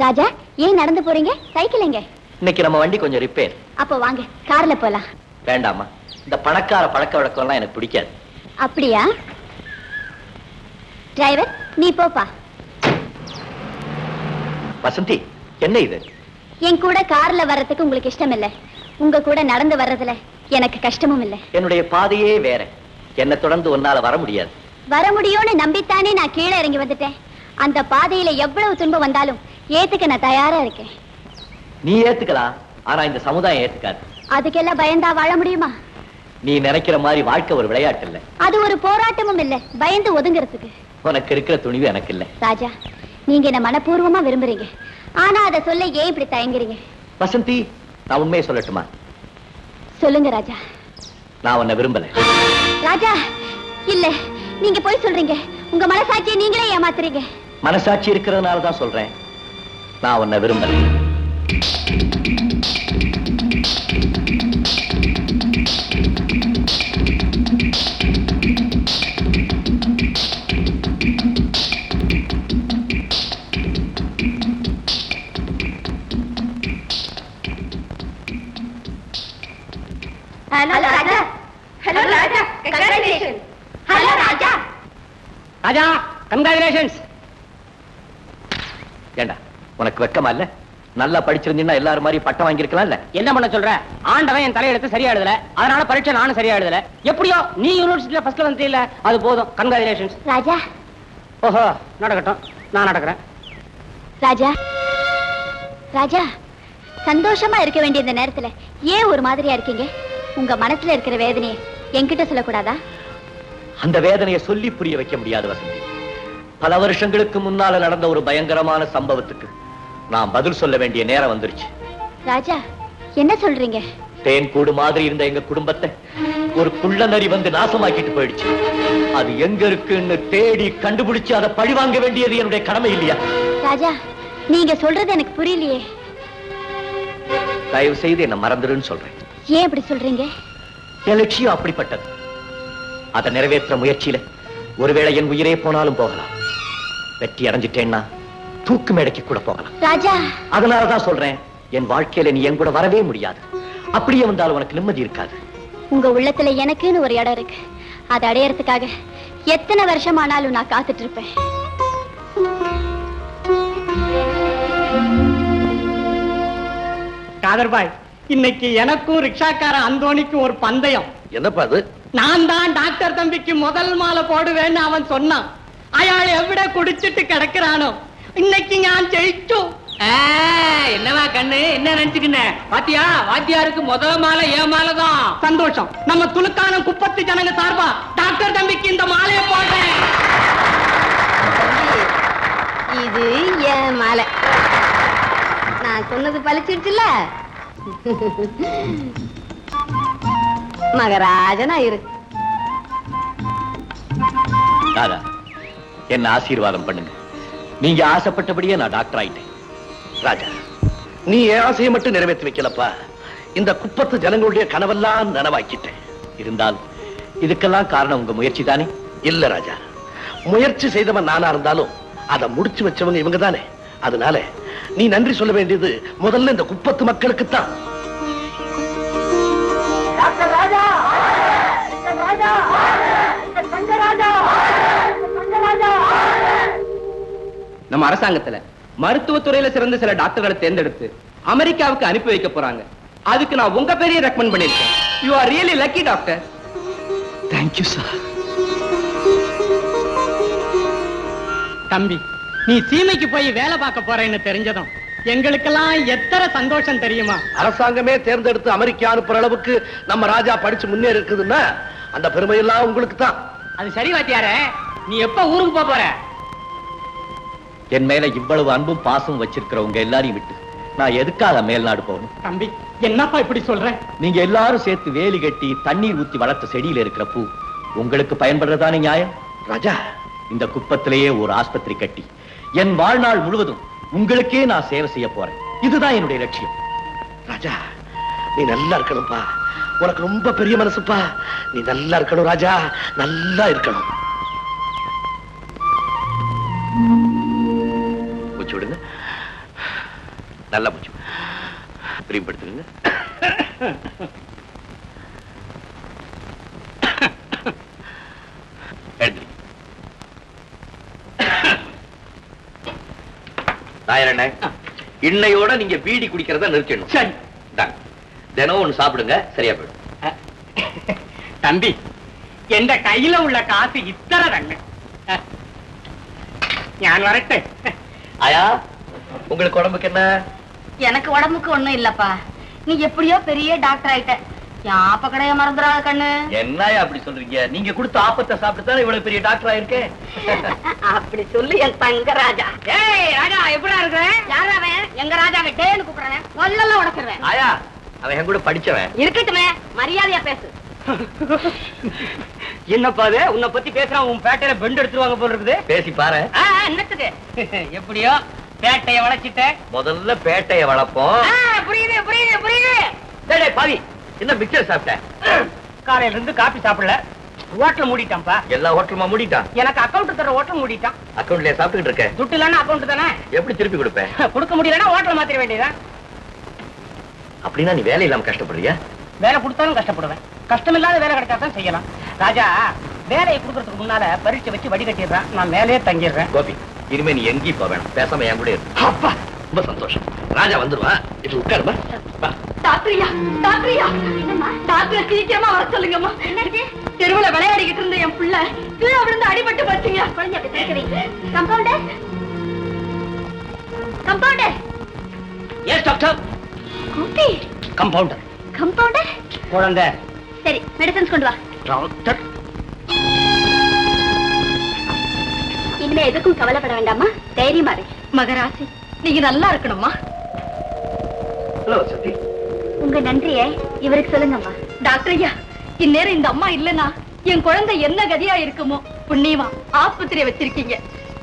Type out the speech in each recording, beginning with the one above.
ராஜா, ஏன் நடந்து போறீங்க? சைக்கிள் எங்க? இன்னைக்கு நம்ம வண்டி கொஞ்சம் ரிப்பேர். அப்போ வாங்க, கார்ல போலாம். வேண்டாமா, இந்த பணக்கார பழக்க வழக்கம் எல்லாம் எனக்கு பிடிக்காது. அப்படியா? டிரைவர், நீ போப்பா. வசந்தி, என்ன இது? என் கூட கார்ல வர்றதுக்கு உங்களுக்கு இஷ்டம் இல்ல, உங்க கூட நடந்து வர்றதுல எனக்கு கஷ்டமும் இல்ல. என்னுடைய பாதையே வேற. என்ன தொடர்ந்து ஒன்னால வர முடியாது. வர முடியும்னு நம்பித்தானே நான் கீழே இறங்கி வந்துட்டேன். அந்த பாதையில எவ்வளவு துன்பம் வந்தாலும் ஏத்துக்க நான் தயாரா இருக்கேன். நீ ஏத்துக்கலாம், ஆனா இந்த சமுதாயம் ஏத்துக்காது. அதுக்கெல்லாம் பயந்தா வாழ முடியுமா? நீ நினைக்கிற மாதிரி வாழ்க்கை ஒரு விளையாட்டு இல்ல. அது ஒரு போராட்டமும் இல்ல, பயந்து ஒதுங்கிறதுக்கு. உனக்கு இருக்கிற துணிவு எனக்கு இல்ல. ராஜா, நீங்க என்ன மனப்பூர்வமா விரும்புறீங்க, ஆனா அதை சொல்ல ஏன் இப்படி தயங்குறீங்க? வசந்தி, நான் உண்மையை சொல்லட்டுமா? சொல்லுங்க ராஜா. நான் உன்னை விரும்பல. ராஜா, இல்ல, நீங்க போய் சொல்றீங்க. உங்க மனசாட்சியை நீங்களே ஏமாத்துறீங்க. மனசாட்சி இருக்கிறதுனால தான் சொல்றேன், நான் உன்னை விரும்பல. Hello, Raja. Hello, Raja. Congratulations. Hello, Raja. ராஜா, கங்க்ராச்சுலேஷன்ஸ். ஏண்டா, உனக்கு வெக்கமா இல்ல? நல்லா படிச்சிருந்தீங்கன்னா எல்லாரும் மாதிரி பட்டம் வாங்கியிருக்கலாம் இல்ல? என்ன பண்ண சொல்ற? ஆண்டவன் என் தலையெடுத்து சரியா எழுதல, அதனால பரீட்சை நானும் சரியா எழுதல. எப்படியோ நீ யூனிவர்சிட்டியில ஃபர்ஸ்ட்ல வந்து இல்ல, அது போதும். கங்க்ராச்சுலேஷன்ஸ். ராஜா. ஓஹோ, நடக்கட்டும், நான் நடக்கிறேன். ராஜா, ராஜா, சந்தோஷமா இருக்க வேண்டிய இந்த நேரத்துல ஏன் ஒரு மாதிரியா இருக்கீங்க? உங்க மனசுல இருக்கிற வேதனையை என்கிட்ட சொல்லக்கூடாதா? அந்த வேதனையை சொல்லி புரிய வைக்க முடியாது வசந்தி. பல வருஷங்களுக்கு முன்னால நடந்த ஒரு பயங்கரமான சம்பவத்துக்கு நான் பதில் சொல்ல வேண்டிய நேரம் வந்துருச்சு. ராஜா, என்ன சொல்றீங்க? தேன் கூடு மாதிரி இருந்த எங்க குடும்பத்தை ஒரு குள்ள நரி வந்து நாசமாக்கிட்டு போயிடுச்சு. அது எங்க இருக்குன்னு தேடி கண்டுபிடிச்சு அதை பழிவாங்க வேண்டியது என்னுடைய கடமை இல்லையா? ராஜா, நீங்க சொல்றது எனக்கு புரியலையே. தயவு செய்து என்ன மறந்துடுன்னு சொல்றேன். ஏன் இப்படி சொல்றீங்க? என் லட்சியம் அப்படிப்பட்டது. அதை நிறைவேற்ற முயற்சியில ஒருவேளை என் உயிரே போனாலும் போகலாம். வெற்றி அடைஞ்சிட்டேன்னா தூக்கு மேடைக்கு கூட போகலாம். ராஜா, அதனாலதான் சொல்றேன், என் வாழ்க்கையில நீ என் கூட வரவே முடியாது. அப்படியே வந்தாலும் உனக்கு நிம்மதி இருக்காது. உங்க உள்ளத்துல எனக்குன்னு ஒரு இடம் இருக்கு. அதை அடையறதுக்காக எத்தனை வருஷம் ஆனாலும் நான் காத்துட்டு இருப்பேன். காதர்பாய், இன்னைக்கு எனக்கும் ரிக்ஷாக்கார அந்தோணிக்கும் ஒரு பந்தயம். என்னப்பா அது? நான் தான் டாக்டர் தம்பிக்கு முதல் மாலை போடுவேன்னு அவன் சொன்னான். அயாள் எவிட குடிச்சிட்டு கிடக்கிறானோ, இன்னைக்கு நான் ஜெயிச்சோம். என்னவா கண்ணு, என்ன நினைச்சுக்கின? பாத்தியா, வாத்தியாருக்கு முதல் மாலை ஏன் மாலைதான். சந்தோஷம். நம்ம துலுக்கான குப்பத்து ஜனங்க சார்பா டாக்டர் தம்பிக்கு இந்த மாலையை போடுறேன். இது என் மாலை. நான் சொன்னது பழிச்சிருச்சுல. மகராஜனா இரு. ராதா, என்ன ஆசீர்வாதம் பண்ணுங்க. நீங்க ஆசைப்பட்டபடியே நான் டாக்டர் ஆயிட்டேன். ராஜா, நீ என் ஆசையை மட்டும் நிறைவேற்றி வைக்கலப்பா, இந்த குப்பத்து ஜனங்களுடைய கனவெல்லாம் நனவாக்கிட்டேன். இருந்தாலும் இதுக்கெல்லாம் காரணம் உங்க முயற்சி தானே? இல்ல ராஜா, முயற்சி செய்தவன் நானா இருந்தாலும் அதை முடிச்சு வச்சவங்க இவங்க தானே. அதனால நீ நன்றி சொல்ல வேண்டியது முதல்ல இந்த குப்பத்து மக்களுக்குத்தான். நம்ம அரசாங்கத்துல மருத்துவத்துறையில சிறந்த சில டாக்டர்களை தேர்ந்தெடுத்து அமெரிக்காவுக்கு அனுப்பி வைக்க போறாங்க. அதுக்கு நான் உங்க பேரையே ரெக்கமெண்ட் பண்ணிருக்கேன். You are really lucky doctor. Thank you sir. தம்பி, நீ சீமைக்கு போய் வேலை பார்க்க போறேன்னு தெரிஞ்சதும் எங்களுக்கெல்லாம் எத்தனை சந்தோஷம் தெரியுமா? அரசாங்கமே தேர்ந்தெடுத்து அமெரிக்கா அனுப்புற அளவுக்கு நம்ம ராஜா படிச்சு முன்னேறி இருக்குதுன்னா அந்த பெருமையெல்லாம் உங்களுக்கு தான். அது சரி வாத்தியாரே, நீ எப்ப ஊருக்கு போற? என் மேல இவ்வளவு அன்பும் பாசமும் வச்சிருக்கிறவங்க எல்லாரையும் விட்டு நான் எதுக்காக மேல்நாடு போகணும்? தம்பி, என்னப்பா இப்படி சொல்ற? நீங்க எல்லாரும் சேர்த்து வேலி கட்டி தண்ணீர் ஊத்தி வளர்த்த செடியில இருக்கிற பூ உங்களுக்கு பயன்படுறதானே நியாயம்? ராஜா, இந்த குப்பத்திலேயே ஒரு ஆஸ்பத்திரி கட்டி என் வாழ்நாள் முழுவதும் உங்களுக்கே நான் சேவை செய்ய போறேன். இதுதான் என்னுடைய லட்சியம். ராஜா, நீ நல்லா இருக்கணும்பா. உனக்கு ரொம்ப பெரிய மனசுப்பா. நீ நல்லா இருக்கணும் ராஜா, நல்லா இருக்கணும். மூச்சு விடுங்க. நல்லா போச்சு. பிரியப்படுத்துங்க. நாயரண்ணே, இன்னையோட நீங்க பீடி குடிக்கிறத நிறுத்திடணும். சரி, தினம் ஒண்ணு சாப்பிடுங்க, சரியா போயிடும். தம்பி, எந்த கையில உள்ள காசு இத்தனை தண்ணு. நான் வரட்டு. ஆயா, உங்களுக்கு உடம்புக்கு என்ன? எனக்கு உடம்புக்கு ஒண்ணும் இல்லப்பா. நீ எப்படியோ பெரிய டாக்டர் ஆயிட்ட. யாப்ப கடைய மறந்துடாத கண்ணு. என்னயா அப்படி சொல்றீங்க? நீங்க கொடுத்த ஆப்பத்தை சாப்பிட்டுதான் இவ்வளவு பெரிய டாக்டர் ஆயிருக்கேன். அப்படி சொல்லு என் தங்க ராஜா. ஏய் ராஜா, எப்படா இருக்க? யார் அவன்? எங்க ராஜாவை டேன்னு கூப்பிடுறேன். முதல்ல உடச்சிருவேன். ஆயா, அவன் என் கூட படிச்சவன். இருக்கட்டுமே, மரியாதையா பேசு. என்னப்பா அது? உன்னை பத்தி பேசுறான், உன் பேட்டையில பெண்டு எடுத்துருவாங்க போல இருக்குது. பேசி பாரு. என்னத்துக்கு? எப்படியோ பேட்டைய வளைச்சிட்ட. முதல்ல பேட்டைய வளர்ப்போம். புரியுது புரியுது புரியுது. டேய் பாவி, என்ன மிக்சர் சாப்பிட்டேன்? காலையில இருந்து காபி சாப்பிடல. ஹோட்டல் மூடிட்டான்ப்பா. எல்லா ஹோட்டலுமா மூடிட்டான்? எனக்கு அக்கவுண்ட் தர ஹோட்டல் மூடிட்டான். அக்கவுண்ட்லயே சாப்பிட்டுட்டு இருக்கேன். துட்டு இல்லன்னா அக்கவுண்ட் தானே. எப்படி திருப்பி கொடுப்பேன்? கொடுக்க முடியலன்னா ஹோட்டல் மாத்திர வேண்டியதா. அப்படின்னா நீ வேலை இல்லாம கஷ்டப்படுறியா? வேலை கொடுத்தாலும் கஷ்டப்படுவேன். கஷ்டம் இல்லாத வேலை கிடைக்காதான் செய்யலாம். ராஜா, வேலையை கொடுக்கறதுக்கு முன்னால பரீட்சை வச்சு வடிகட்டிடுறான். நான் மேலே தங்கிடுறேன். கோபி, இனிமே நீ எங்கேயும் போக வேணாம், பேசாம என் கூட இரு. அப்பா, ரொம்ப சந்தோஷம். ராஜா வந்துருவான். இது உட்காருமா. டாக்டரியா, டாக்டரியா, டாக்டர் சீக்கிரமா வர சொல்லுங்கம்மா. தெருவுல விளையாடிக்கிட்டு இருந்த என் புள்ள கீழே விழுந்து அடிபட்டு போச்சுங்க. Compounder, compounder. Yes doctor. Gopi, compounder. Compounder. குழந்தை. சரி, மெடிசன்ஸ் கொண்டு வா. டாக்டர். இனிமே எதுக்கும் கவலைப்பட வேண்டாமா, தைரியமா இரு. மகராசி, நீங்க நல்லா இருக்கணும்மா. ஹலோ சத்தி. உங்க நன்றியை இவருக்கு சொல்லுங்கம்மா. டாக்டர் ஐயா, இந்நேரம் இந்த அம்மா இல்லனா என் குழந்தை என்ன கதியா இருக்குமோ. புண்ணியமா ஆஸ்பத்திரியை வச்சிருக்கீங்க.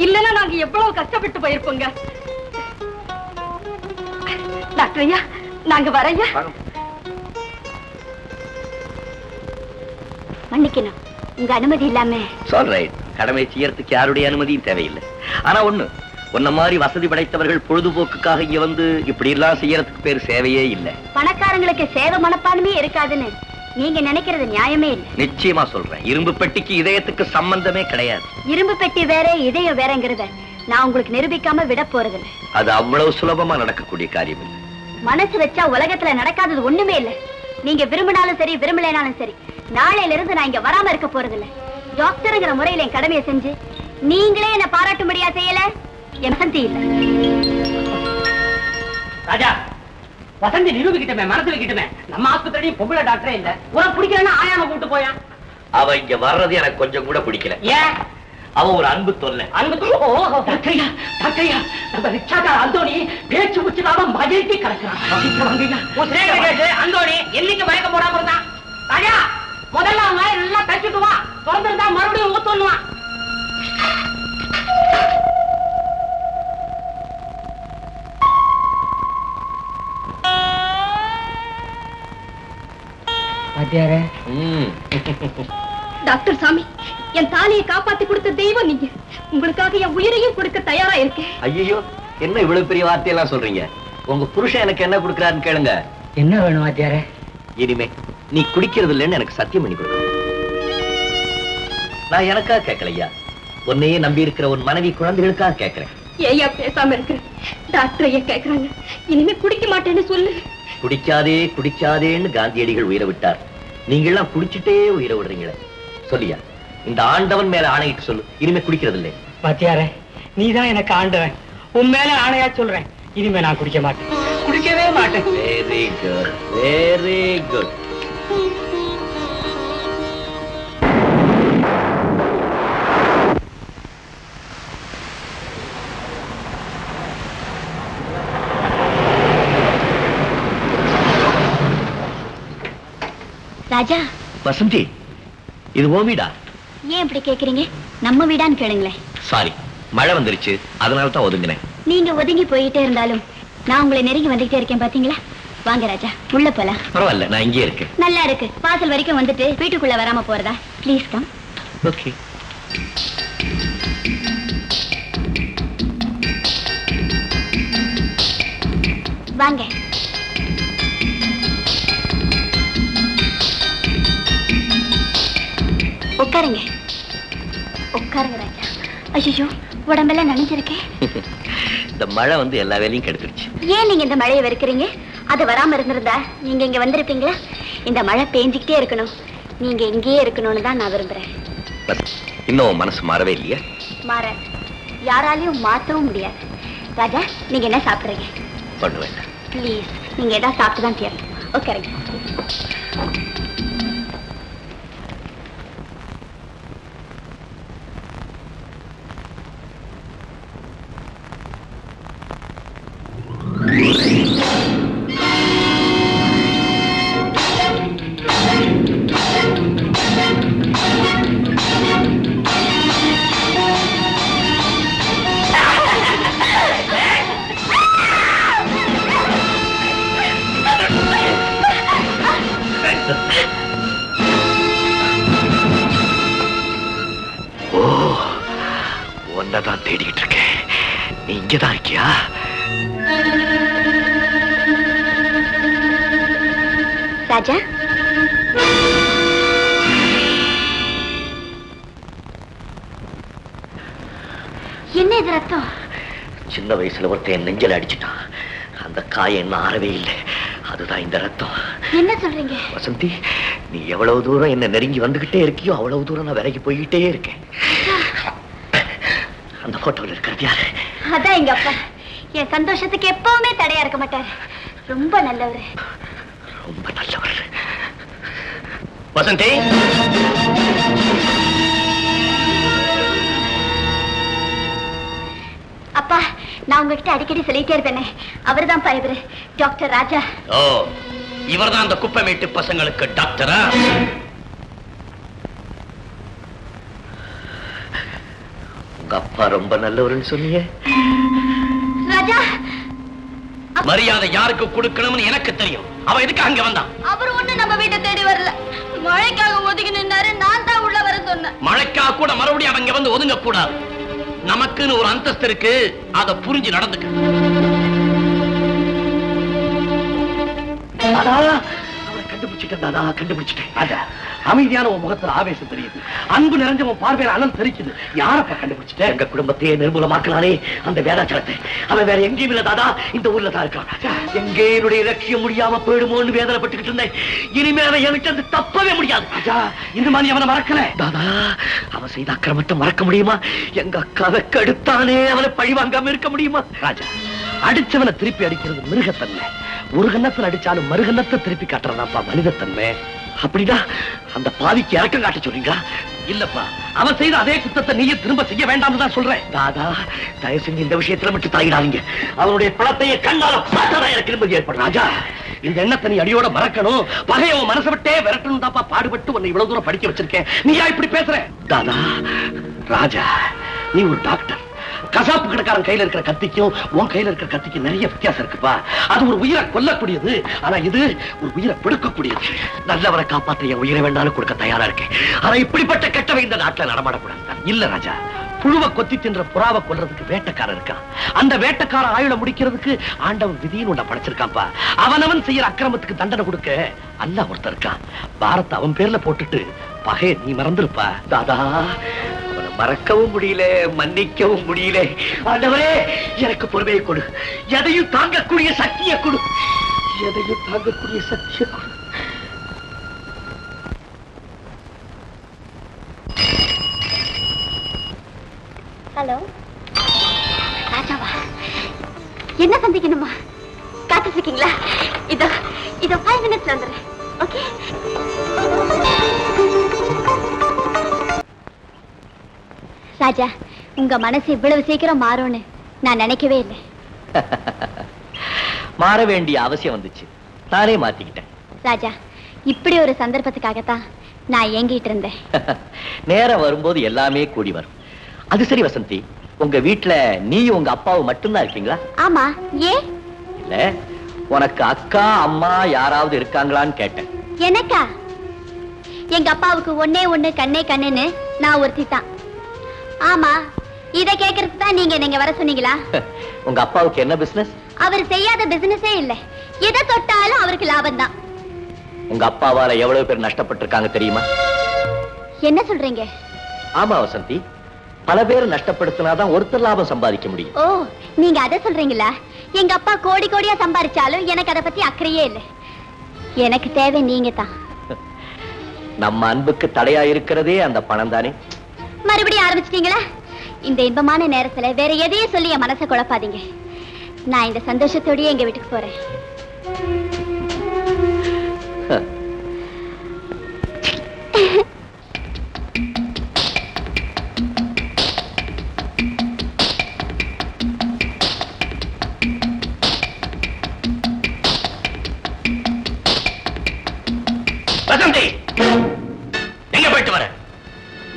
இல்லனா நாங்க எவ்வளவு கஷ்டப்பட்டு போயிருப்போங்க. டாக்டர் ஐயா, நாங்க வரையா. மன்னிக்கணும், உங்க அனுமதி இல்லாம. சொல்றேன், கடமை செய்யறதுக்கு யாருடைய அனுமதியும் தேவையில்லை. ஆனா ஒண்ணு, உன்ன மாதிரி வசதி படைத்தவர்கள் பொழுதுபோக்குக்காக இங்க வந்து இப்படி எல்லாம் செய்யறதுக்கு பேர் சேவையே இல்ல. பணக்காரங்களுக்கு சேவை மனப்பான்மையே இருக்காதுன்னு நீங்க நினைக்கிறது நியாயமே இல்லை. நிச்சயமா சொல்றேன், இரும்பு பெட்டிக்கு இதயத்துக்கு சம்பந்தமே கிடையாது. இரும்பு பெட்டி வேற, இதயம் வேறங்கிறத நான் உங்களுக்கு நிரூபிக்காம விட போறதில்லை. அது அவ்வளவு சுலபமா நடக்கக்கூடிய காரியம் இல்லை. மனசு வச்சா உலகத்துல நடக்காதது ஒண்ணுமே இல்லை. நீங்க விரும்பினாலும் சரி, விரும்பலைனாலும் சரி, நாளையில இருந்து நான் இங்க வராம இருக்க போறதில்லை. டாக்டருங்கிற முறையில என் கடமையை செஞ்சு நீங்களே என்ன பாராட்டும்படியா செய்யல என் வசந்தி இல்ல. ராஜா, வசந்தி நிரூபிக்கிட்டமே, மனசு வைக்கிட்டமே. நம்ம ஆஸ்பத்திரியும் பொம்பளை டாக்டரே இல்ல. உனக்கு பிடிக்கலன்னா ஆயாம கூட்டு போயான். அவ இங்க வர்றது எனக்கு கொஞ்சம் கூட பிடிக்கல. ஏன்? அவ ஒரு அன்பு தொல்லை. அன்பு? டாக்டரையா, டாக்டரையா, நம்ம ரிக்ஷாக்கார அந்தோணி பேச்சு முச்சுதாம மகிழ்ச்சி கிடக்குறான். அந்தோணி என்னைக்கு மயக்க போடாம இருந்தான். ராஜா, முதல்ல அவன் நல்லா தச்சுட்டு வா. திறந்துருந்தா மறுபடியும் ஊத்துவான். டாக்டர் சாமி, என் தாலியை காப்பாத்தி கொடுத்த தெய்வம் நீங்க. உங்களுக்காக என் உயிரையும் கொடுக்க தயாரா இருக்கேன். ஐயோ, என்ன இவ்வளவு பெரிய வார்த்தையெல்லாம் சொல்றீங்க? உங்க புருஷன் எனக்கு என்ன கொடுக்கறாருன்னு கேளுங்க. என்ன வேணும் வாத்தியாரே? இனிமே நீ குடிக்கிறது இல்லைன்னு எனக்கு சத்தியம் பண்ணி கொடுக்கணும். நான் எனக்கா கேட்கலையா, உன்னையே நம்பி இருக்கிற உன் மனைவி குழந்தைகளுக்காக கேட்கிறேன். ஏயா பேசாம இருக்கு? டாக்டர் ஐயா கேக்குறாங்க, இனிமே குடிக்க மாட்டேன்னு சொல்லு. குடிக்காதே குடிக்காதேன்னு காந்தியடிகள் உயிரை விட்டார். நீங்க எல்லாம் குடிச்சுட்டே உயிரை விடுறீங்களே. சொல்லியா, இந்த ஆண்டவன் மேல ஆணையிட்டு சொல்லு, இனிமே குடிக்கிறது இல்லை. வாத்தியாரே, நீதான் எனக்கு ஆண்டவன். உன் மேல ஆணையா சொல்றேன், இனிமே நான் குடிக்க மாட்டேன், குடிக்கவே மாட்டேன். Very good, very good. Raja. Vasanthi, இது ஓ வீடா? ஏன் இப்படி கேக்குறீங்க? நம்ம வீடான்னு கேளுங்களேன். சாரி, மழை வந்துருச்சு, அதனால தான் ஒதுங்கினேன். நீங்க ஒதுங்கி போயிட்டே இருந்தாலும் நான் உங்களை நெருங்கி வந்துகிட்டே இருக்கேன், பாத்தீங்களா? வாங்க ராஜா, உள்ள போலாம். பரவாயில்ல, நான் இங்கே இருக்கேன். நல்லா இருக்கு. வாசல் வரைக்கும் வந்துட்டு வீட்டுக்குள்ள வராம போறதா? Please come. ஓகே. வாங்க. உட்காருங்க. உட்காருங்க ராஜா. ஐயோ, உடம்பெல்லாம் நனைஞ்சிருக்கேன். இந்த மழை வந்து எல்லா வேலையும் கெடுத்துருச்சு. ஏன் நீங்க இந்த மழையை வெறுக்கிறீங்க? அது வராம இருந்திருந்தா நீங்க இங்க வந்திருப்பீங்களா? இந்த மழை பேஞ்சுக்கிட்டே இருக்கணும், நீங்க இங்கேயே இருக்கணும்னு தான் நான் விரும்புறேன். இன்னும் மனசு மாறவே இல்லையா? மாற யாராலையும் மாற்றவும் முடியாது. ராஜா, நீங்க என்ன சாப்பிடுறீங்க? பண்ணுவேன். ப்ளீஸ், நீங்க ஏதாவது சாப்பிட்டு தான் தீரணும். ஓகே. ஒன்னதான் தேடிக்கிட்டு இருக்கேன். நீ இங்கதான் இருக்கியா? ராஜா, என்ன இது ரத்தம்? சின்ன வயசுல ஒருத்தன் என் நெஞ்சல அடிச்சுட்டான். அந்த காயம் என்ன ஆறவே இல்லை. அதுதான் இந்த ரத்தம். என்ன சொல்றீங்க? வசந்தி, நீ எவ்வளவு தூரம் என்ன நெருங்கி வந்துகிட்டே இருக்கியோ அவ்வளவு தூரம் நான் விலகி போய்கிட்டே இருக்கேன். அந்த போட்டோல இருக்கிறது யாரு? அதான் எங்க அப்பா. என் சந்தோஷத்துக்கு எப்பவுமே தடையா இருக்க மாட்டாரு. ரொம்ப நல்லவர். ரொம்ப நல்லவர். வசந்தி, அப்பா, நான் உங்ககிட்ட அடிக்கடி சொல்லிட்டே இருப்பேனே, அவர்தான் இவரு, டாக்டர் ராஜா. ஓ, இவர்தான் அந்த குப்பை மேட்டு பசங்களுக்கு டாக்டரா? உங்க அப்பா ரொம்ப நல்லவர்னு சொன்னீங்க. ராஜா, மரியாதை யாருக்கு கொடுக்கணும்னு எனக்கு தெரியும். அவ எதுக்கு அங்க வந்தான்? அவர் ஒண்ணு நம்ம வீட்டை தேடி வரல. மழைக்காக ஒதுங்கி நின்னாரு, நான் தான் உள்ள வர சொன்னேன். மழைக்காக கூட மறுபடியும் அவங்க வந்து ஒதுங்க கூடாது. நமக்குன்னு ஒரு அந்தஸ்து இருக்கு, அதை புரிஞ்சு நடந்துக்க. கண்டுபிடிச்சிட்டேன். அமைதியான உன் முகத்துல ஆவேசம் தெரியுது, அன்பு நிறைஞ்ச உன் பார்வையில அனல் தெரிக்குது. யாரப்ப கண்டுபிடிச்சிட்டேன்? எங்க குடும்பத்தையே நிர்மூலமாக்கலானே அந்த வேதாச்சலத்தை. அவன் வேற எங்கேயும் இல்ல தாதா, இந்த ஊர்ல தான் இருக்கான். எங்கே என்னுடைய லட்சியம் முடியாம போயிடுமோன்னு வேதனைப்பட்டுக்கிட்டு இருந்தேன். இனிமே அவன் எனக்கு வந்து தப்பவே முடியாது. இந்த மாதிரி அவனை மறக்கல தாதா. அவன் செய்த அக்கிரமத்தை மறக்க முடியுமா? எங்க அக்காவை கெடுத்தானே, அவனை பழிவாங்காம இருக்க முடியுமா? ராஜா, அடிச்சவனை திருப்பி அடிக்கிறது மிருகத்தன்மை. ஒரு கண்ணத்தில் அடிச்சாலும் மறுகண்ணத்தை திருப்பி காட்டுறதாப்பா மனிதத்தன்மை. அப்படின்னா அந்த பாவிக்கு இறக்கம் காட்ட சொல்றீங்களா? இல்லப்பா, அவன் செய்த அதே குத்தத்தை நீயே திரும்ப செய்ய வேண்டாம் தான் சொல்றேன். தாதா, தயவு செஞ்சு இந்த விஷயத்துல மட்டும் தாயிடாதீங்க. அவனுடைய பணத்தையே கண்ணால பார்த்தா எனக்கு நிம்மதி ஏற்படும். ராஜா, இந்த எண்ணத்தை நீ அடியோட மறக்கணும். பகைய உன் மனசை விட்டே விரட்டணும் தாப்பா பாடுபட்டு உன்னை இவ்வளவு தூரம் படிக்க வச்சிருக்கேன். நீயா இப்படி பேசுற? தாதா, ராஜா, நீ ஒரு டாக்டர். கசாப்பு கடைக்காரன் கையில இருக்கிற கத்திக்கும் உன் கையில இருக்கிற கத்திக்கும் நிறைய வித்தியாசம் இருக்குப்பா. அது ஒரு உயிரை கொல்லக்கூடியது, ஆனா இது ஒரு உயிரை பிடுக்கக்கூடியது. நல்லவரை காப்பாற்ற என் உயிரை வேண்டாலும் கொடுக்க தயாரா இருக்கேன். ஆனா இப்படிப்பட்ட கெட்டவை இந்த நாட்டுல நடமாடக்கூடாது. இல்ல ராஜா, புழுவை கொத்தி தின்ற புறாவை கொல்றதுக்கு வேட்டைக்காரன் இருக்கான். அந்த வேட்டைக்கார ஆயுள முடிக்கிறதுக்கு ஆண்டவன் விதின்னு ஒண்ண படைச்சிருக்கான்ப்பா. அவனவன் செய்யற அக்கிரமத்துக்கு தண்டனை கொடுக்க அல்லாஹ் ஒருத்தன் இருக்கான். பாரத்தை அவன் பேர்ல போட்டுட்டு பகைய நீ மறந்துருப்பா. தாதா, அவனை மறக்கவும் முடியல, மன்னிக்கவும் முடியல. ஆண்டவரே, எனக்கு பொறுமையை கொடு. எதையும் தாங்கக்கூடிய சக்தியை கொடு. எதையும் தாங்கக்கூடிய சக்தியை கொடு. ஹலோ ராஜாவா, என்ன சந்திக்கணுமா? காத்துட்டு இருக்கீங்களா? இதோ 5 minutes வந்துடுறேன். ஓகே. ராஜா, உங்க மனசு இவ்வளவு சீக்கிரம் மாறும்னு நான் நினைக்கவே இல்லை. மாற வேண்டிய அவசியம் வந்துச்சு, நானே மாத்திக்கிட்டேன். ராஜா, இப்படி ஒரு சந்தர்ப்பத்துக்காகத்தான் நான் ஏங்கிட்டு இருந்தேன். நேரம் வரும்போது எல்லாமே கூடி வரும். அது சரி வசந்தி, உங்க வீட்டுல நீ உங்க அப்பாவும் மட்டும்தான் இருக்கீங்களா? ஆமா, ஏன்? இல்ல, உனக்கு அக்கா அம்மா யாராவது இருக்காங்களான்னு கேட்டேன். எனக்கா? எங்க அப்பாவுக்கு ஒன்னே ஒண்ணு கண்ணே கண்ணுன்னு நான் ஒருத்தி தான். ஆமா, இத கேக்குறதுக்கு தான் நீங்க வர சொன்னீங்களா? உங்க அப்பாவுக்கு என்ன பிசினஸ்? அவர் செய்யாத பிசினஸே இல்ல. எதை தொட்டாலும் அவருக்கு லாபம் தான். உங்க அப்பாவால எவ்வளவு பேர் நஷ்டப்பட்டிருக்காங்க தெரியுமா? என்ன சொல்றீங்க? ஆமா வசந்தி, பல பேர் நஷ்டப்படுத்தினாதான் ஒருத்தர் லாபம் சம்பாதிக்க முடியும். ஓ, நீங்க அதை சொல்றீங்களா? எங்க அப்பா கோடி கோடியா சம்பாதிச்சாலும் எனக்கு அதை பத்தி அக்கறையே இல்லை. எனக்கு தேவை நீங்க தான். நம்ம அன்புக்கு தடையா இருக்கிறதே அந்த பணம் தானே. மறுபடியும் ஆரம்பிச்சிட்டீங்களா? இந்த இன்பமான நேரத்துல வேற எதையும் சொல்லி என் மனசை குழப்பாதீங்க. நான் இந்த சந்தோஷத்தோடயே எங்க வீட்டுக்கு போறேன். வசந்தி, எங்க போயிட்டு வர?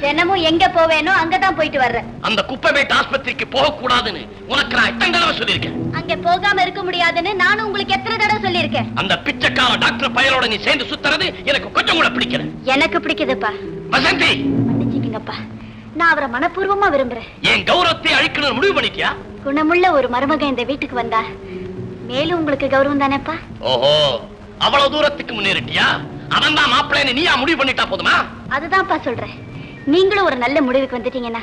தினமும் எங்க போவேனோ அங்கதான் போயிட்டு வர்றேன். அந்த குப்பைமேட்டு ஆஸ்பத்திரிக்கு போக கூடாதுன்னு உனக்கு நான் எத்தனை தடவை சொல்லியிருக்கேன்? அங்க போகாம இருக்க முடியாதுன்னு நானும் உங்களுக்கு எத்தனை தடவை சொல்லியிருக்கேன். அந்த பிச்சைக்கார டாக்டர் பயலோட நீ சேர்ந்து சுத்துறது எனக்கு கொஞ்சம் கூட பிடிக்கல. எனக்கு பிடிக்குதுப்பா. வசந்தி, மன்னிச்சுக்கங்கப்பா, நான் அவரை மனப்பூர்வமா விரும்புறேன். என் கௌரவத்தை அழிக்கணும்னு முடிவு பண்ணிட்டியா? குணமுள்ள ஒரு மருமகன் இந்த வீட்டுக்கு வந்தா மேலும் உங்களுக்கு கௌரவம் தானேப்பா? ஓஹோ, அவ்வளவு தூரத்துக்கு முன்னேறிட்டியா? அவன் தான் மாப்பிள்ளைன்னு நீயா முடிவு பண்ணிட்டா போதுமா? அதுதான்ப்பா சொல்றேன். நீங்களும் ஒரு நல்ல முடிவுக்கு வந்துட்டீங்கன்னா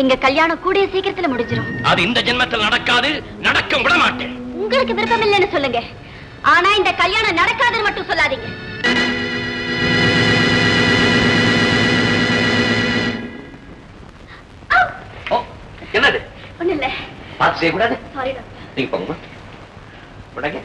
எங்க கல்யாணம் கூடிய சீக்கிரத்துல முடிஞ்சிரும். அது இந்த ஜென்மத்தில் நடக்காது, நடக்க விட மாட்டேன். உங்களுக்கு விருப்பம் இல்லைன்னு சொல்லுங்க, ஆனா இந்த கல்யாணம் நடக்காதுன்னு மட்டும் சொல்லாதீங்க. என்னது? ஒண்ணு இல்ல. பார்த்து செய்யக்கூடாது. Sorry doctor. நீங்க போங்க. உடனே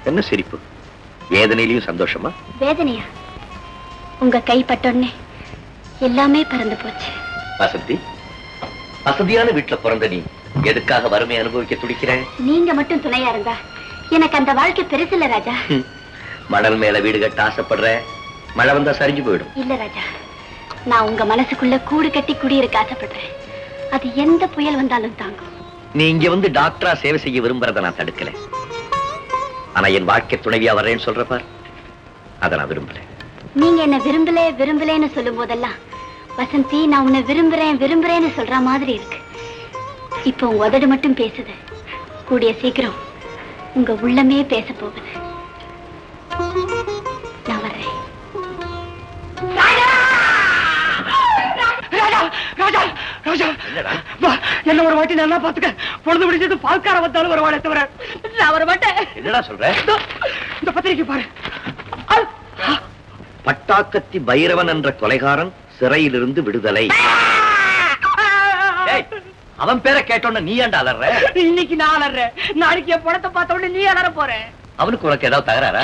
என்ன சிரிப்பு? வேதனையிலையும் சந்தோஷமா? வேதனையா? உங்க கை பட்டோன்னே எல்லாமே பறந்து போச்சு. வசந்தி, வசதியான வீட்டுல பிறந்த நீ எதுக்காக வறுமை அனுபவிக்க துடிக்கிறேன்? நீங்க மட்டும் துணையா இருந்தா எனக்கு அந்த வாழ்க்கை பெருசு இல்ல ராஜா. மணல் மேல வீடு கட்ட ஆசைப்படுற, மழை வந்தா சரிஞ்சு போயிடும். இல்ல ராஜா, நான் உங்க மனசுக்குள்ள கூடு கட்டி குடியிருக்க ஆசைப்படுறேன். அது எந்த புயல் வந்தாலும் தாங்கும். நீ இங்க வந்து டாக்டரா சேவை செய்ய விரும்புறத நான் தடுக்கல. ஆனா என் வாழ்க்கை துணைவியா வர்றேன்னு சொல்ற பார், அதை நான் விரும்பல. நீங்க என்ன விரும்பலேன்னு சொல்லும் போதெல்லாம் வசந்தி, நான் உன்னை விரும்புறேன்னு சொல்ற மாதிரி இருக்கு. இப்போ உங்க உதடு மட்டும் பேசுது. கூடிய சீக்கிரம் உங்க உள்ளமே பேச போகுது. நான் வர்றேன். என்ன ஒரு வாட்டி நல்லா பாத்துக்க. பொழுது முடிஞ்சது பால்கார வந்தாலும் வருவானே தவிர நான் வர மாட்டேன். என்னடா சொல்ற? இந்த பத்திரிக்கை பாரு. பட்டாக்கத்தி பைரவன் என்ற கொலைகாரன் சிறையிலிருந்து விடுதலை. அவன் பேரை கேட்டோன்னு நீ ஏன்டா அலற? இன்னைக்கு நான் அலறேன், நாளைக்கு என் படத்தை பார்த்த உடனே நீ அலற போற. அவனுக்கு உனக்கு ஏதாவது தகராறா?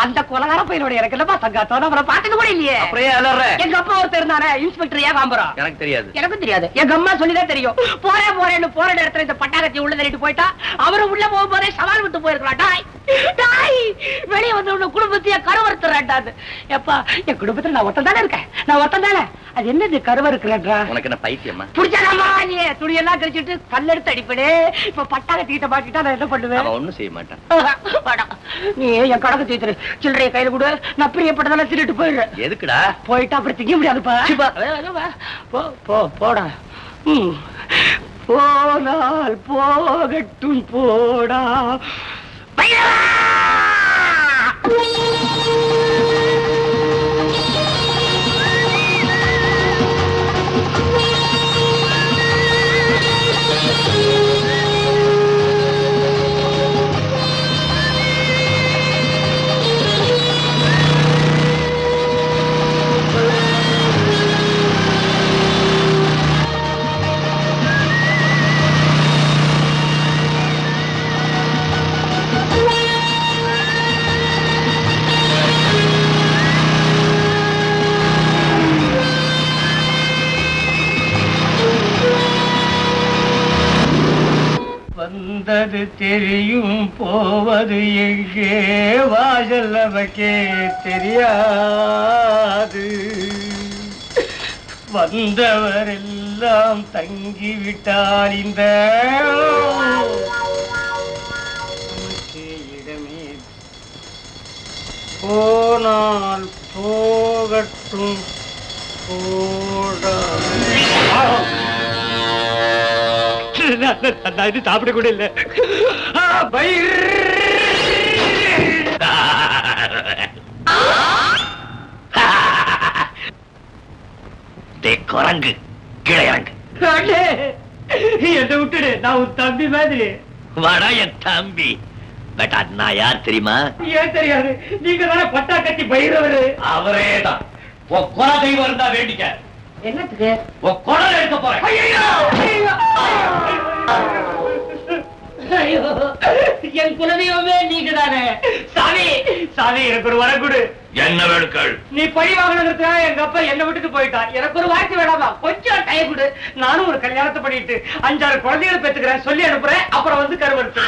அந்த கொலகார பையனோட எனக்கு என்னப்பா சங்காத்தம்? அவரை பார்த்தது கூட இல்லையே. அப்படியே அலற? எங்க அப்பா ஒருத்தர் இருந்தானே, இன்ஸ்பெக்டர் ஏகாம்பரம். எனக்கு தெரியாது. எனக்கும் தெரியாது, எங்க அம்மா சொல்லிதான் தெரியும். போறேன்னு போற நேரத்துல இந்த பட்டாக்கத்தி உள்ள தள்ளிட்டு போயிட்டா அவரும் உள்ள போகும்போதே சவால் விட்டு போயிருக்கலாம். டாய் வெளியே வந்து உன்ன குடும்பத்தையே கருவறுத்துறாட்டாது. எப்பா, என் குடும்பத்துல நான் ஒருத்தன் தானே இருக்கேன். நான் ஒருத்தன் தானே. அது என்னது கருவறுக்கிறா? உனக்கு என்ன பைத்தியமா? புடிச்சாமா நீ துணியெல்லாம் கழிச்சிட்டு கல்லெடுத்து அடிப்படே. இப்ப பட்டாக்கத்தி கிட்ட மாட்டிட்டா நான் என்ன பண்ணுவேன்? அவன் ஒண்ணும் செய்ய மாட்டான். நீ என் கணக்கு தீத்துரு, சில்லறைய கையில கூட நான் பிரியப்பட்டதெல்லாம் திருட்டு போயிடுறேன். எதுக்குடா? போயிட்டா அப்புறம் திங்க முடியாதுப்பா. போடா. போனால் போகட்டும் போடா. வந்தது தெரியும், போவது எங்கே, வாசல் நமக்கே தெரியாது. வந்தவரெல்லாம் எல்லாம் தங்கிவிட்டால் இந்த இடமே போனால் போகட்டும் இது சாப்பிட கூட இல்ல குரங்கு கீழே இறங்கு. என்ன விட்டுடு, நான் உன் தம்பி மாதிரி. வாடா என் தம்பி. பட் நான் யார் தெரியுமா? ஏன் தெரியாது, நீங்க தானே பட்டா கட்டி பயிரவரு. அவரேதான். உன் கொலை தெய்வம் இருந்தா வேண்டிக்க. என்னத்துக்கு? உன் குடல் எடுக்க போறேன். என் குலதெய்வமே நீங்க தானே. சாமி சாமி, எனக்கு ஒரு வரம் கொடு. என்ன வேணுக்கள்? நீ பழி வாங்கினதுக்கு எங்க அப்பா என்ன விட்டுட்டு போயிட்டான். எனக்கு ஒரு வாய்ப்பு வேணாமா? கொஞ்சம் டைம் கொடு. நானும் ஒரு கல்யாணத்தை பண்ணிட்டு 5-6 குழந்தைகளை பெற்றுக்கிறேன். சொல்லி அனுப்புறேன். அப்புறம் வந்து கருவறுத்து.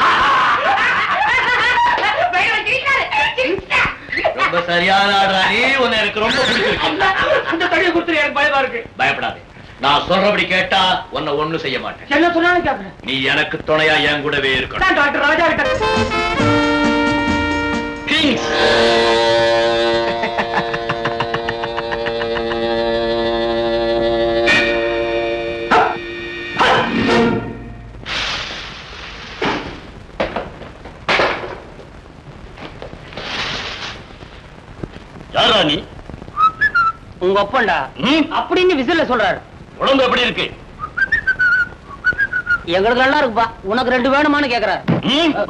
ரொம்ப சரியான ஆடுறானே. உன்னை எனக்கு ரொம்ப பிடிச்சிருக்கு. இந்த தடியை கொடுத்துரு, எனக்கு பயமா இருக்கு. பயப்படாதே, நான் சொல்றபடி கேட்டா உன்னை ஒண்ணும் செய்ய மாட்டேன். என்ன சொன்னாலும் கேட்கிறேன். நீ எனக்கு துணையா என் கூடவே இருக்கணும். டாக்டர் ராஜா கிட்ட யாரா நீ? உங்க அப்பண்டா அப்படின்னு விசில்ல சொல்றாரு. உடம்பு எப்படி இருக்கு? எங்களுக்கு நல்லா இருக்குப்பா. உனக்கு 2 வேணுமான்னு கேக்குறாரு.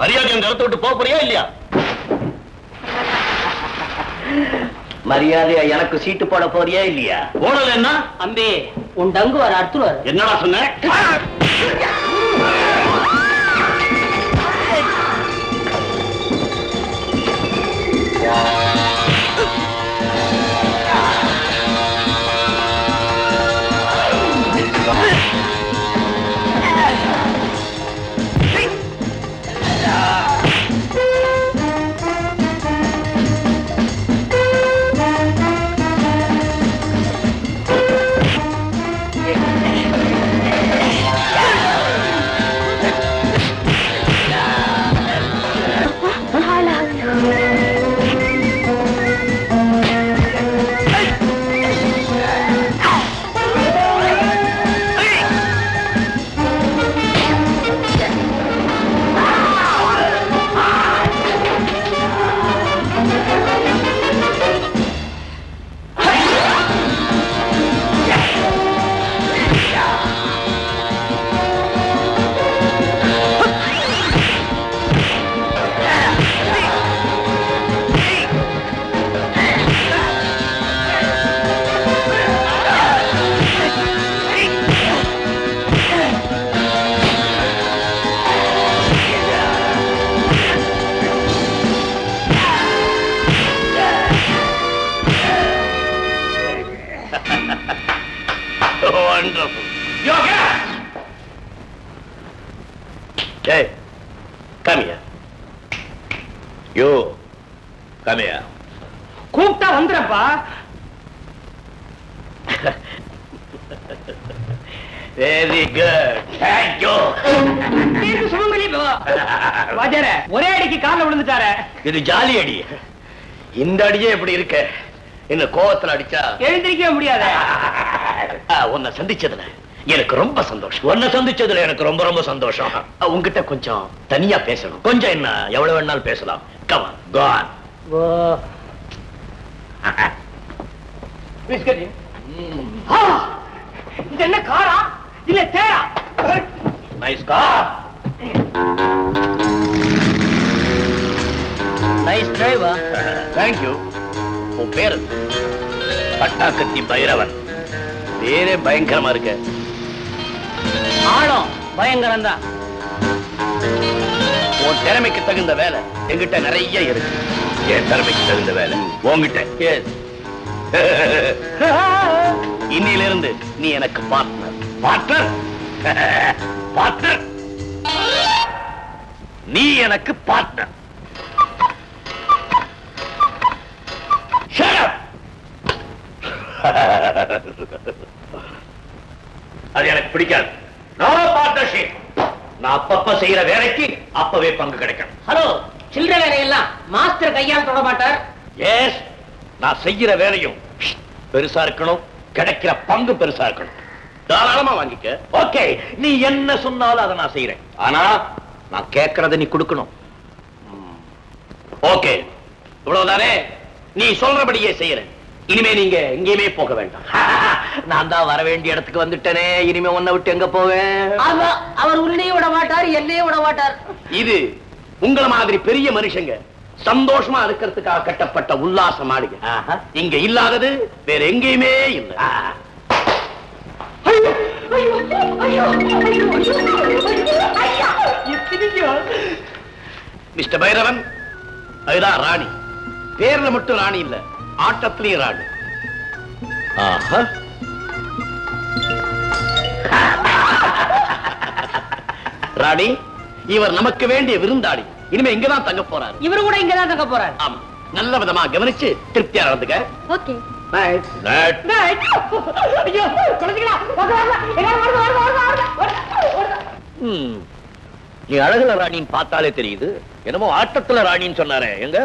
மரியாதை அந்த இடத்த விட்டு போக போறியா இல்லையா? மரியாதையா எனக்கு சீட்டு போட போறியா இல்லையா? போடல என்ன அம்பி, உன் டங்கு வர அடுத்துருவாரு. என்னடா சொன்ன? Wonderful. Yoga! Hey, come here. You, come here. கூப்பிட்டா வந்துறப்பா. Very good. Thank you. சுமங்கலி வாஜார ஒரே அடிக்கு கால்ல விழுந்துட்டாரே. இது ஜாலி அடி. இந்த அடியே எப்படி இருக்க? என்ன கோவத்துல அடிச்சா எழுந்திருக்கவே முடியாது. உன்னை சந்திச்சதுல எனக்கு ரொம்ப சந்தோஷம். உன்னை சந்திச்சதுல எனக்கு ரொம்ப ரொம்ப சந்தோஷம். உன்கிட்ட கொஞ்சம் தனியா பேசணும். கொஞ்சம் என்ன, எவ்வளவு வேணாலும் பேசலாம். Come on, go on. இது என்ன காரா இல்ல தேரா? Nice car. Nice driver. Thank you. உன் பேரு? பட்டாக்கத்தி பைரவன். பேரே பயங்கரமா இருக்க. ஆழம் பயங்கரம் தான். உன் திறமைக்கு தகுந்த வேலை என்கிட்ட நிறைய இருக்கு. என் திறமைக்கு தகுந்த வேலை உன்கிட்ட. இன்னிலிருந்து நீ எனக்கு பார்ட்னர். பார்ட்னர்? பார்ட்னர்? நீ எனக்கு பார்ட்னர். Shut up! அது எனக்கு பிடிக்காது. No partnership. நான் அப்பப்ப செய்யற வேலைக்கு அப்பவே பங்கு கிடைக்கணும். ஹலோ, சில்லற வேலையெல்லாம் மாஸ்டர் கையால் தொட மாட்டார். எஸ், நான் செய்யற வேலையும் பெருசா இருக்கணும், கிடைக்கிற பங்கு பெருசா இருக்கணும். தாராளமா வாங்கிக்க. ஓகே, நீ என்ன சொன்னாலும் அதை நான் செய்யறேன். ஆனா நான் கேட்கறத நீ கொடுக்கணும். ஓகே, இவ்வளவுதானே? நீ சொல்றபடியே செய்யறேன். இனிமே நீங்க எங்கேயுமே போக வேண்டாம். நான் தான் வர வேண்டிய இடத்துக்கு வந்துட்டேனே. இனிமே உன்னை விட்டு எங்க போவேன்? அவர் உள்ளேயே விட மாட்டார், எல்லையே விட மாட்டார். இது உங்கள மாதிரி பெரிய மனுஷங்க சந்தோஷமா இருக்கிறதுக்காக கட்டப்பட்ட உல்லாச மாளிகை. இங்க இல்லாதது வேற எங்கேயுமே இல்லை. மிஸ்டர் பைரவன், அதுதான் ராணி. பேர்ல மட்டும் ராணி இல்ல, ஆட்டத்திலேயே ராணி. ராணி, இவர் நமக்கு வேண்டிய விருந்தாளி. இனிமே இங்கதான் தங்க போறாரு. இவரு கூட இங்கதான் தங்க போறாரு. ஆமா, நல்ல விதமா கவனிச்சு திருப்தியா நடந்துக்க. ஓகே. நீ அழகுல ராணின்னு பார்த்தாலே தெரியுது. என்னமோ ஆட்டத்துல ராணின்னு சொன்னாரே, எங்க?